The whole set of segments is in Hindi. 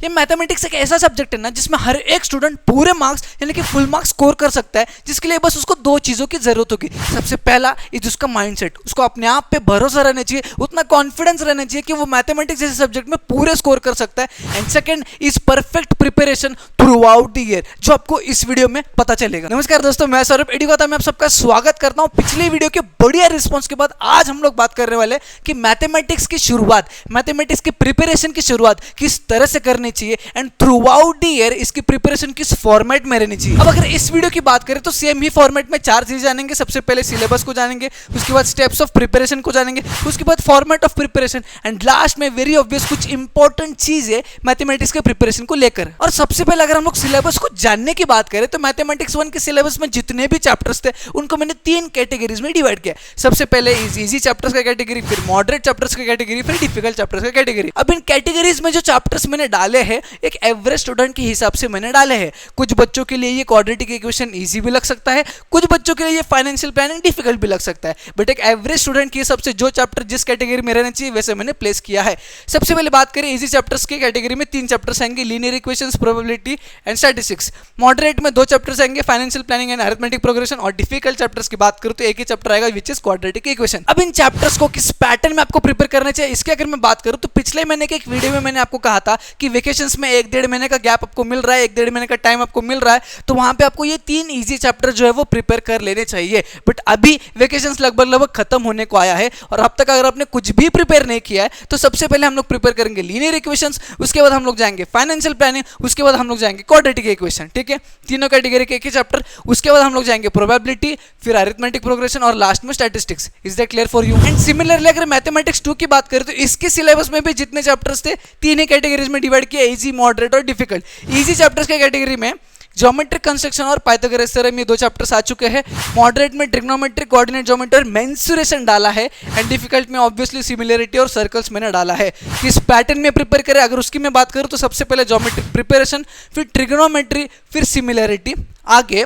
ये मैथमेटिक्स एक ऐसा सब्जेक्ट है ना जिसमें हर एक स्टूडेंट पूरे मार्क्स यानी कि फुल मार्क्स स्कोर कर सकता है, जिसके लिए बस उसको दो चीज़ों की जरूरत होगी। सबसे पहला इज उसका माइंडसेट, उसको अपने आप पे भरोसा रहना चाहिए, उतना कॉन्फिडेंस रहना चाहिए कि वो मैथमेटिक्स जैसे सब्जेक्ट में पूरे स्कोर कर सकता है। And second is perfect preparation through out the year, जो आपको इस वीडियो में पता चलेगा। नमस्कार दोस्तों, मैं सौरभ एडुगोता में आप सबका स्वागत करता हूं। पिछले वीडियो के बढ़िया रिस्पॉन्स के बाद आज हम लोग बात करने वाले कि मैथमेटिक्स की शुरुआत, मैथमेटिक्स की प्रिपरेशन की शुरुआत किस तरह से करनी चाहिए and through out the year इसकी प्रिपरेशन किस फॉर्मेट में रहनी चाहिए। अब अगर इस वीडियो की बात करें तो सेम ही फॉर्मेट में चार चीजें जानेंगे। सबसे पहले सिलेबस को जानेंगे, उसके बाद स्टेप्स ऑफ प्रिपरेशन को जानेंगे, उसके बाद format of preparation and last में वेरी ऑब्वियस कुछ इंपॉर्टेंट चीजें मैथमेटिक्स के प्रिपरेशन को लेकर। और सबसे पहले अगर हम लोग सिलेबस को जानने की बात करें तो मैथमेटिक्स 1 के सिलेबस में जितने भी चैप्टर्स थे उनको मैंने 3 कैटेगरीज में डिवाइड किया। सबसे पहले इजी चैप्टर्स का कैटेगरी, फिर मॉडरेट चैप्टर्स का कैटेगरी, फिर डिफिकल्ट चैप्टर्स का कैटेगरी। अब इन कैटेगरीज में जो चैप्टर्स मैंने डाले हैं एक एवरेज स्टूडेंट के हिसाब से मैंने डाले हैं। कुछ बच्चों के लिए ये क्वाड्रेटिक इक्वेशन इजी भी लग सकता है, कुछ बच्चों के लिए ये फाइनेंशियल प्लानिंग डिफिकल्ट भी लग सकता है, बट एक एवरेज स्टूडेंट के हिसाब से जो चैप्टर जिस कैटेगरी में रहना चाहिए वैसे मैंने प्लेस किया है। सबसे पहले बात करें इजी चैप्टर्स की कैटेगरी में 3 चैप्टर्स आएंगे, linear equations, probability and statistics. Moderate में 2 चैप्टर्स आएंगे, financial planning and arithmetic progression. और डिफिकल्ट चैप्टर्स की बात करूं तो एक ही चैप्टर आएगा विच इज क्वाड्रेटिक इक्वेशन। अब इन चैप्टर्स को किस पैटर्न में आपको प्रिपेयर करना चाहिए इसके अगर मैं बात करूं तो पिछले महीने के एक वीडियो में मैंने आपको कहा था कि वेकेशंस में 1-1.5 महीने का गैप आपको मिल रहा है, 1-1.5 महीने का टाइम आपको मिल रहा है, तो वहां पे आपको ये 3 इजी चैप्टर जो है वो प्रिपेयर कर लेने चाहिए। बट अभी वेकेशंस लगभग खत्म होने को आया है और अब तक अगर आपने कुछ भी प्रिपेयर नहीं किया है तो सबसे पहले हम लोग प्रिपेयर करेंगे लीनियर इक्वेशंस, उसके बाद हम लोग जाएंगे फाइनेंशियल प्लानिंग, उसके बाद हम लोग जाएंगे क्वाड्रेटिक इक्वेशन। ठीक है, तीनों कैटेगरी के एक ही चैप्टर, उसके बाद हम लोग जाएंगे प्रोबेबिलिटी, फिर अरिथमेटिक प्रोग्रेशन और लास्ट में statistics. Is that clear for you? And similarly अगर मैथमेटिक्स 2 की बात करें तो इसके सिलेबस में भी जितने चैप्टर्स थे 3 ही कैटेगरीज में डिवाइड किया, इजी, मॉडरेट और डिफिकल्ट। इजी चैप्टर्स के कैटेगरी में ज्योमेट्रिक कंस्ट्रक्शन और पाइथागोरस थ्योरम ये 2 चैप्टर्स आ चुके हैं। मॉडरेट में ट्रिग्नोमेट्री, कोऑर्डिनेट ज्योमेट्री और मेंसुरेशन डाला है एंड डिफिकल्ट में ऑब्वियसली सिमिलरिटी और सर्कल्स मैंने डाला है। किस पैटर्न में प्रिपेयर करें अगर उसकी मैं बात करूं तो सबसे पहले ज्योमेट्रिक प्रिपरेशन, फिर ट्रिग्नोमेट्री, फिर सिमिलरिटी, आगे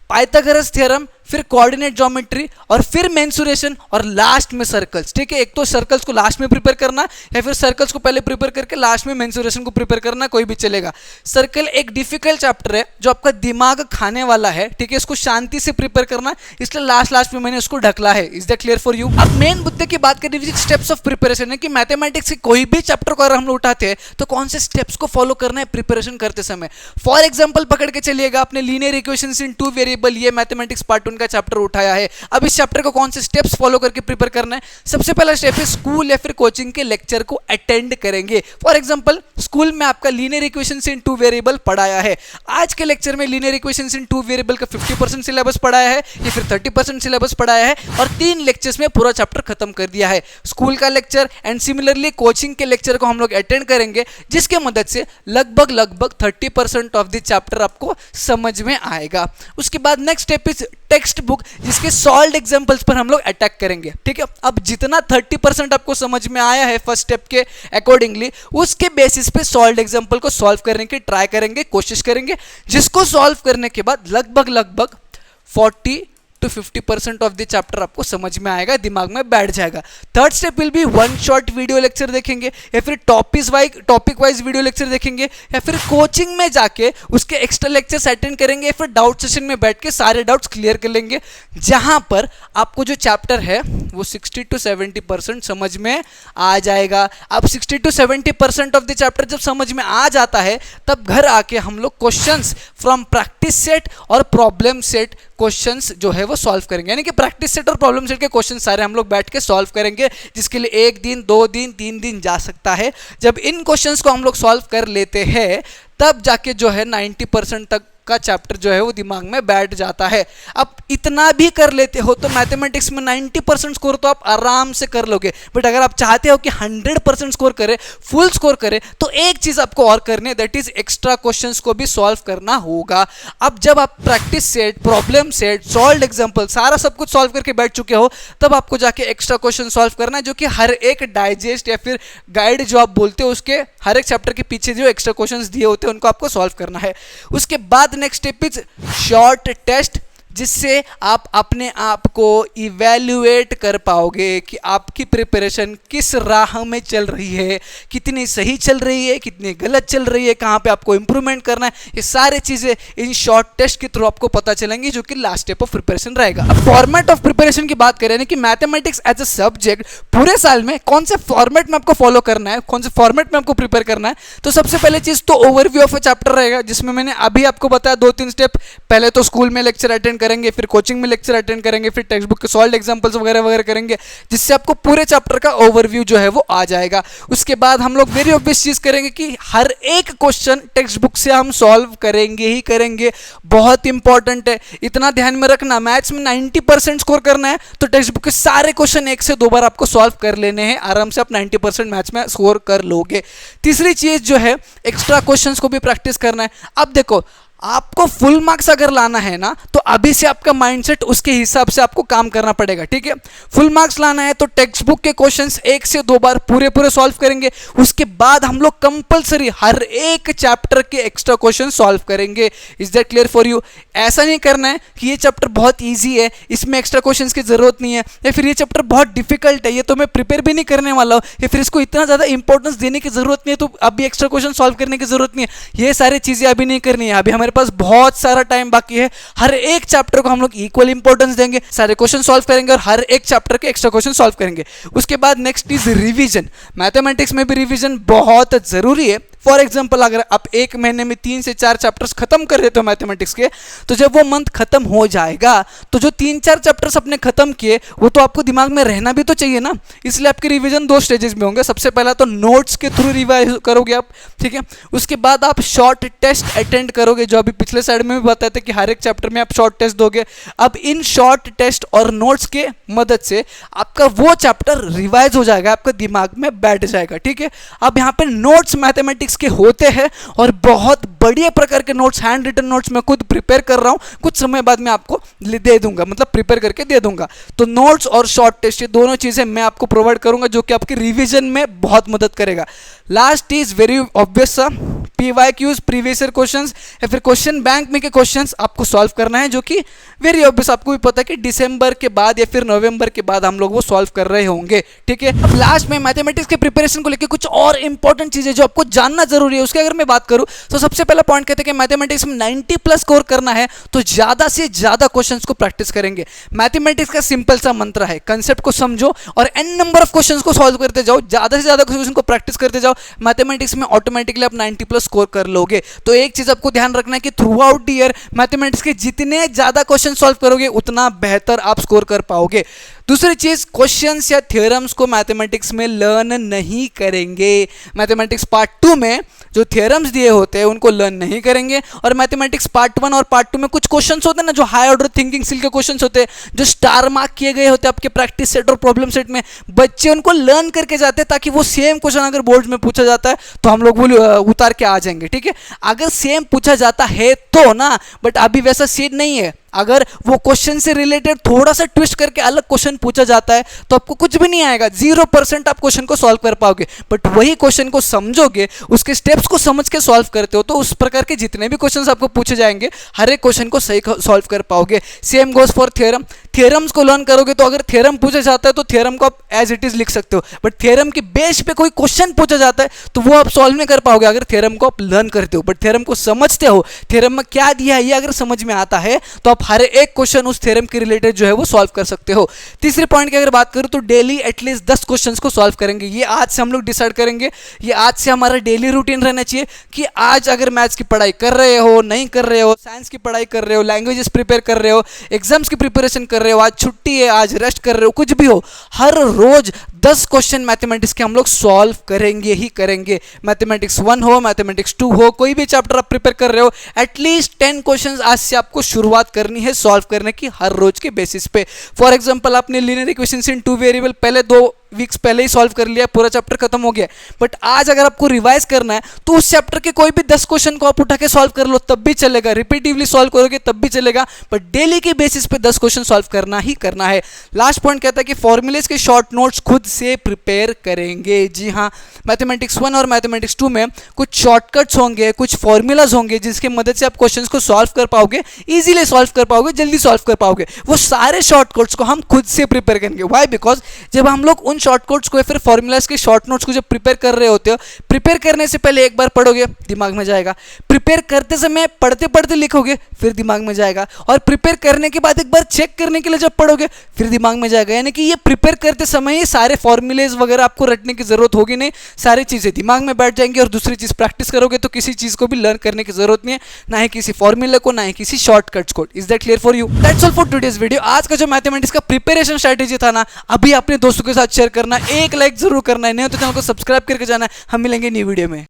पाइथागोरस थ्योरम, फिर कोऑर्डिनेट ज्योमेट्री और फिर मेंसुरेशन और लास्ट में सर्कल्स। ठीक है, एक तो सर्कल्स को लास्ट में प्रिपेयर करना या फिर सर्कल्स को पहले प्रिपेयर करके लास्ट में मेंसुरेशन को प्रिपेयर करना, कोई भी चलेगा। सर्कल एक डिफिकल्ट चैप्टर है जो आपका दिमाग खाने वाला है। ठीक है, इसको शांति से प्रिपेयर करना, इसलिए लास्ट में मैंने उसको ढकला है। Is that clear for you? अब मेन मुद्दे की बात करें स्टेप्स ऑफ प्रिपरेशन है कि मैथमेटिक्स के कोई भी चैप्टर को अगर हम लोग उठाते हैं तो कौन से स्टेप्स को फॉलो करना है प्रिपरेशन करते समय। फॉर एग्जाम्पल पकड़ के चलिएगा, आपने लीनियर इक्वेशंस इन 2 वेरिएबल ये मैथमेटिक्स पार्ट 1 का चैप्टर उठाया है। अब इस चैप्टर को कौन से स्टेप्स फॉलो करके प्रिपेयर करना है? सबसे पहला स्टेप है स्कूल या फिर कोचिंग के लेक्चर को अटेंड करेंगे। फॉर एग्जांपल स्कूल में आपका लीनियर इक्वेशंस इन 2 वेरिएबल पढ़ाया है, आज के लेक्चर में लीनियर इक्वेशंस इन 2 वेरिएबल का 50% सिलेबस पढ़ाया है या फिर 30% सिलेबस पढ़ाया है और 3 लेक्चर्स में पूरा चैप्टर खत्म कर दिया है। स्कूल का लेक्चर एंड सिमिलरली कोचिंग के लेक्चर को हम लोग अटेंड करेंगे, जिसके मदद से लगभग 30% ऑफ द चैप्टर आपको समझ में आएगा। उसके बाद next step is text book, जिसके सॉल्व्ड एग्जांपल्स पर हम लोग अटैक करेंगे। ठीक है, अब जितना 30% आपको समझ में आया है फर्स्ट स्टेप के अकॉर्डिंगली, उसके बेसिस पे सॉल्व्ड एग्जांपल को सॉल्व करने की ट्राई करेंगे, कोशिश करेंगे, जिसको सॉल्व करने के बाद लगभग 40 to 50% ऑफ द चैप्टर आपको समझ में आएगा, दिमाग में बैठ जाएगा। Third step will be 1 shot video lecture देखेंगे या फिर टॉपिक वाइज वीडियो लेक्चर देखेंगे या फिर कोचिंग में जाके उसके एक्स्ट्रा लेक्चर्स अटेंड करेंगे या फिर डाउट सेशन में बैठ के सारे डाउट्स क्लियर कर लेंगे, जहां पर आपको जो चैप्टर है वो 60 to 70% समझ में आ जाएगा। अब 60 to 70% ऑफ द चैप्टर जब समझ में आ जाता है तब घर आके हम लोग क्वेश्चंस फ्रॉम प्रैक्टिस सेट और प्रॉब्लम सेट क्वेश्चंस जो है वो सॉल्व करेंगे। यानी कि प्रैक्टिस सेट और प्रॉब्लम सेट के क्वेश्चन सारे हम लोग बैठ के सॉल्व करेंगे, जिसके लिए 1 दिन 2 दिन 3 दिन जा सकता है। जब इन क्वेश्चंस को हम लोग सॉल्व कर लेते हैं तब जाके जो है 90% तक का चैप्टर जो है वो दिमाग में बैठ जाता है। अब इतना भी कर लेते हो तो मैथमेटिक्स में 90% स्कोर तो आप आराम से कर लोगे, बट अगर आप चाहते हो कि 100% स्कोर करे, फुल स्कोर करे, तो एक चीज आपको और करनी है, दैट इज एक्स्ट्रा क्वेश्चंस को भी सॉल्व करना होगा। अब जब आप practice set, problem set, solved example सारा सब कुछ सॉल्व करके बैठ चुके हो, तब आपको जाके एक्स्ट्रा क्वेश्चन सॉल्व करना है, जो कि हर एक डाइजेस्ट या फिर गाइड जो आप बोलते हो उसके हर एक चैप्टर के पीछे जो एक्स्ट्रा क्वेश्चंस दिए होते हैं उनको आपको सॉल्व करना है। उसके बाद next step is short test जिससे आप अपने आप को इवैल्यूएट कर पाओगे कि आपकी प्रिपरेशन किस राह में चल रही है, कितनी सही चल रही है, कितनी गलत चल रही है, कहाँ पे आपको इंप्रूवमेंट करना है। ये सारी चीज़ें इन शॉर्ट टेस्ट के थ्रू आपको पता चलेंगी, जो कि लास्ट स्टेप ऑफ प्रिपरेशन रहेगा। अब फॉर्मेट ऑफ प्रिपरेशन की बात करें कि मैथमेटिक्स एज अ सब्जेक्ट पूरे साल में कौन से फॉर्मेट में आपको फॉलो करना है, कौन से फॉर्मेट में आपको प्रिपेयर करना है। तो सबसे पहले चीज़ तो ओवरव्यू ऑफ अ चैप्टर रहेगा, जिसमें मैंने अभी आपको बताया 2-3 स्टेप। पहले तो स्कूल में लेक्चर अटेंड करेंगे, फिर कोचिंग में लेक्चर अटेंड करेंगे, फिर टेक्स्ट बुक के सॉल्व एग्जांपल्स वगैरह वगैरह करेंगे, जिससे आपको पूरे चैप्टर का ओवरव्यू जो है वो आ जाएगा। उसके बाद हम लोग वेरी ऑब्वियस चीज़ करेंगे कि हर एक क्वेश्चन टेक्स्ट बुक से हम सॉल्व करेंगे ही करेंगे। बहुत इंपॉर्टेंट है, इतना ध्यान में रखना। मैथ्स में 90% स्कोर करना है तो टेक्स्ट बुक के सारे क्वेश्चन 1 से 2 बार आपको सॉल्व कर लेने हैं, आराम से आप 90% मैथ्स में स्कोर कर लोगे। तीसरी चीज़ जो है, एक्स्ट्रा क्वेश्चंस को भी प्रैक्टिस करना है। अब देखो, आपको फुल मार्क्स अगर लाना है ना, तो अभी से आपका माइंडसेट उसके हिसाब से आपको काम करना पड़ेगा, ठीक है। फुल मार्क्स लाना है तो टेक्स्ट बुक के क्वेश्चंस 1 से 2 बार पूरे सॉल्व करेंगे। उसके बाद हम लोग कंपलसरी हर एक चैप्टर के एक्स्ट्रा क्वेश्चन सॉल्व करेंगे। Is that clear for you? ऐसा नहीं करना है कि ये चैप्टर बहुत ईजी है, इसमें एक्स्ट्रा क्वेश्चन की जरूरत नहीं है, या फिर ये चैप्टर बहुत डिफिकल्ट है, ये तो मैं प्रिपेयर भी नहीं करने वाला हूँ, या फिर इसको इतना ज़्यादा इंपॉर्टेंस देने की जरूरत नहीं है, तो अभी एक्स्ट्रा क्वेश्चन सॉल्व करने की जरूरत नहीं है। ये सारी चीज़ें अभी नहीं करनी है। अभी हमारे पास बहुत सारा टाइम बाकी है। हर एक चैप्टर को हम लोग इक्वल इंपॉर्टेंस देंगे, सारे क्वेश्चन सॉल्व करेंगे और हर एक चैप्टर के एक्स्ट्रा क्वेश्चन सॉल्व करेंगे। उसके बाद नेक्स्ट इज रिवीजन। मैथमेटिक्स में भी रिवीजन बहुत जरूरी है। फॉर एग्जाम्पल, अगर आप 1 महीने में 3 से 4 चैप्टर्स खत्म कर देते हो मैथमेटिक्स के, तो जब वो मंथ खत्म हो जाएगा तो जो 3-4 चैप्टर्स अपने खत्म किए वो तो आपको दिमाग में रहना भी तो चाहिए ना। इसलिए आपके रिवीजन 2 स्टेजेस में होंगे। सबसे पहला तो नोट्स के थ्रू रिवाइज करोगे आप, ठीक है। उसके बाद आप शॉर्ट टेस्ट अटेंड करोगे, जो अभी पिछले साइड में भी बताया था कि हर एक चैप्टर में आप शॉर्ट टेस्ट दोगे। अब इन शॉर्ट टेस्ट और नोट्स के मदद से आपका वो चैप्टर रिवाइज हो जाएगा, आपका दिमाग में बैठ जाएगा, ठीक है। अब यहाँ पे नोट्स मैथमेटिक्स के होते हैं और बहुत बढ़िया प्रकार के नोट्स, हैंड रिटन नोट्स मैं खुद प्रिपेयर कर रहा हूं, कुछ समय बाद मैं आपको दे दूंगा, मतलब प्रिपेयर करके दे दूंगा। तो नोट्स और शॉर्ट टेस्ट, ये दोनों चीजें मैं आपको प्रोवाइड करूंगा, जो कि आपके रिवीजन में बहुत मदद करेगा। लास्ट इज वेरी ऑब्वियस सा, PYQs, प्रीवियस ईयर क्वेश्चंस या फिर क्वेश्चन बैंक में के क्वेश्चंस आपको सॉल्व करना है, जो कि वेरी ऑब्वियस आपको भी पता है कि दिसंबर के बाद या फिर नवंबर के बाद हम लोग वो सॉल्व कर रहे होंगे, ठीक है। अब लास्ट में मैथमेटिक्स के प्रिपरेशन को लेकर कुछ और इंपॉर्टेंट चीजें जो आपको जानना जरूरी है, उसके अगर मैं बात करूं तो सबसे पहला पॉइंट कहते हैं कि मैथमेटिक्स में 90+ स्कोर करना है तो ज्यादा से ज्यादा क्वेश्चंस को प्रैक्टिस करेंगे। मैथमेटिक्स का सिंपल सा मंत्र है, कंसेप्ट को समझो और n नंबर ऑफ क्वेश्चंस को सॉल्व करते जाओ, ज्यादा से ज्यादा क्वेश्चन को प्रैक्टिस करते जाओ। मैथमेटिक्स में ऑटोमेटिकली आप 90+ स्कोर कर लोगे। तो एक चीज आपको ध्यान रखना है कि थ्रू आउट ईयर मैथमेटिक्स के जितने ज्यादा क्वेश्चन सॉल्व करोगे उतना बेहतर आप स्कोर कर पाओगे। दूसरी चीज, क्वेश्चंस या थ्योरम्स को मैथमेटिक्स में लर्न नहीं करेंगे। मैथमेटिक्स पार्ट 2 में जो थ्योरम्स दिए होते हैं उनको लर्न नहीं करेंगे, और मैथमेटिक्स पार्ट 1 और पार्ट 2 में कुछ क्वेश्चंस होते हैं ना, जो हाई ऑर्डर थिंकिंग स्किल के क्वेश्चंस होते हैं, जो स्टार मार्क किए गए होते हैं आपके प्रैक्टिस सेट और प्रॉब्लम सेट में, बच्चे उनको लर्न करके जाते हैं ताकि वो सेम क्वेश्चन अगर बोर्ड में पूछा जाता है तो हम लोग वो उतार के आ जाएंगे, ठीक है। अगर सेम पूछा जाता है तो ना, बट अभी वैसा सीन नहीं है। अगर वो क्वेश्चन से रिलेटेड थोड़ा सा ट्विस्ट करके अलग क्वेश्चन पूछा जाता है तो आपको कुछ भी नहीं आएगा, 0% आप क्वेश्चन को सॉल्व कर पाओगे। बट वही क्वेश्चन को समझोगे, उसके स्टेप्स को समझ के सॉल्व करते हो, तो उस प्रकार के जितने भी क्वेश्चंस आपको पूछे जाएंगे हर एक क्वेश्चन को सही सॉल्व कर पाओगे। Same goes for theorem. Theorems को लर्न करोगे तो अगर थ्योरम पूछा जाता है तो थ्योरम को आप एज इट इज लिख सकते हो, बट थ्योरम के बेस पे कोई क्वेश्चन पूछा जाता है तो वो आप सॉल्व नहीं कर पाओगे अगर थ्योरम को आप लर्न करते हो। बट थ्योरम को समझते हो, थ्योरम में क्या दिया है ये अगर समझ में आता है तो आप हर एक क्वेश्चन उस थ्योरम के रिलेटेड जो है वो सॉल्व कर सकते हो। तीसरे पॉइंट की अगर बात करूं तो डेली एटलीस्ट 10 क्वेश्चंस को सॉल्व करेंगे। ये आज से हम लोग डिसाइड करेंगे, ये आज से हमारा डेली रूटीन रहना चाहिए कि आज अगर मैथ्स की पढ़ाई कर रहे हो, नहीं कर रहे हो, साइंस की पढ़ाई कर रहे हो, लैंग्वेजेस प्रिपेयर कर रहे हो, एग्जाम्स की प्रिपरेशन कर रहे हो, आज छुट्टी है, आज रेस्ट कर रहे हो, कुछ भी हो, हर रोज 10 क्वेश्चन मैथमेटिक्स के हम लोग सॉल्व करेंगे ही करेंगे। मैथमेटिक्स 1 हो, मैथमेटिक्स 2 हो, कोई भी चैप्टर आप प्रिपेयर कर रहे हो, एटलीस्ट 10 क्वेश्चंस आज से आपको शुरुआत करनी है सॉल्व करने की, हर रोज के बेसिस पे। फॉर एग्जांपल, आपने लीनियर इक्वेशंस इन 2 वेरिएबल पहले 2 वीक्स पहले ही सॉल्व कर लिया, पूरा चैप्टर खत्म हो गया। बट आज अगर आपको रिवाइज करना है तो उस चैप्टर के कोई भी 10 क्वेश्चन को आप उठा के सॉल्व कर लो तब भी चलेगा, रिपीटिवली सॉल्व करोगे तब भी चलेगा, बट डेली के बेसिस पे 10 क्वेश्चन सॉल्व करना ही करना है। लास्ट पॉइंट कहता है कि फॉर्मूलेस के शॉर्ट नोट्स खुद से प्रिपेयर करेंगे। जी हाँ, मैथमेटिक्स 1 और मैथमेटिक्स 2 में कुछ शॉर्टकट्स होंगे, कुछ फॉर्मूलाज होंगे जिसकी मदद से आप क्वेश्चंस को सॉल्व कर पाओगे, इजीली सॉल्व कर पाओगे, जल्दी सॉल्व कर पाओगे। वो सारे शॉर्टकट्स को हम खुद से प्रिपेयर करेंगे। व्हाई? बिकॉज जब हम लोग उन शॉर्टकट्स को या फिर फॉर्मूलाज के शॉर्ट नोट्स को जब प्रिपेयर कर रहे होते हो, प्रिपेयर करने से पहले एक बार पढ़ोगे, दिमाग में जाएगा, प्रिपेयर करते समय पढ़ते पढ़ते लिखोगे, फिर दिमाग में जाएगा, और प्रिपेयर करने के बाद एक बार चेक करने के लिए जब पढ़ोगे फिर दिमाग में जाएगा। यानी कि ये प्रिपेयर करते समय ही सारे फॉर्मूलेज वगैरह आपको रटने की जरूरत होगी नहीं, सारी चीजें दिमाग में बैठ जाएंगी। और दूसरी चीज, प्रैक्टिस करोगे तो किसी चीज को भी लर्न करने की जरूरत नहीं है, ना ही किसी फॉर्मूले को, ना ही किसी शॉर्टकट्स को। Is that clear for you? That's all for today's video. आज का जो मैथमेटिक्स का प्रिपरेशन स्ट्रेटेजी था ना, अभी अपने दोस्तों के साथ शेयर करना, एक लाइक जरूर करना है, नहीं तो चैनल को सब्सक्राइब करके जाना है। हम मिलेंगे न्यू वीडियो में।